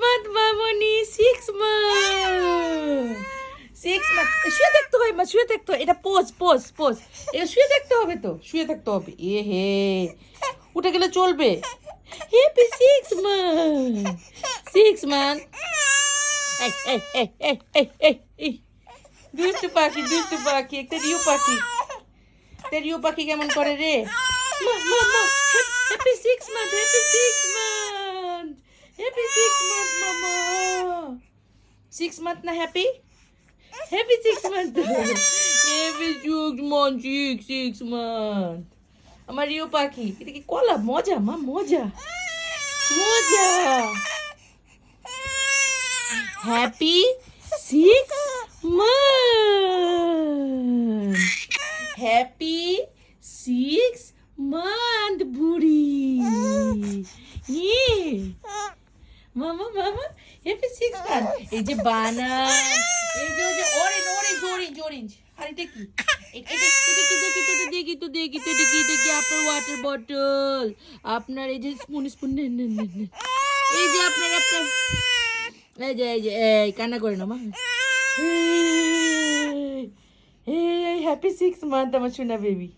month মামনি, 6 month, 6 month। শুয়ে থাকতে হয় মা, শুয়ে থাকতে হয়। এটা পোজ পোজ পোজ, এটা শুয়ে থাকতে হবে তো, শুয়ে থাকতে হবে। এ হে, উঠে গেলে চলবে। Happy 6 month, 6 month। এই এই এই এই এই এই এই দুষ্টু পাখি, দুষ্টু পাখি, একটা রিউ পাখি। একটা রিউ পাখি কেমন করে রে? মা মা মা, happy 6 month, happy 6 month, happy 6 month মামা। 6 month না happy? Happy 6 month। Happy 6 month, 6 month। আমার রিউ পাখি, এটা কি কলা? মজা মা, মজা মজা। হ্যাপি 6 month, হ্যাপি 6 month বুড়ি। ইয়ে মামা মামা, হ্যাপি 6 month। এই যে বানান, এই যে অরেঞ্জ অরেঞ্জ অরেঞ্জ অরেঞ্জ। আর এটা কি? এটা কি? দেখি তো, দেখি তো, দেখি তো, দেখি দেখি। আপনার ওয়াটার বটল, আপনার এই যে স্পুন স্পুন, নেন নেন নেন নেন। এই যে আপনার আপনার এই যে এই কান্না করে না মা। এই হ্যাপি 6 month আমার সোনা বেবি।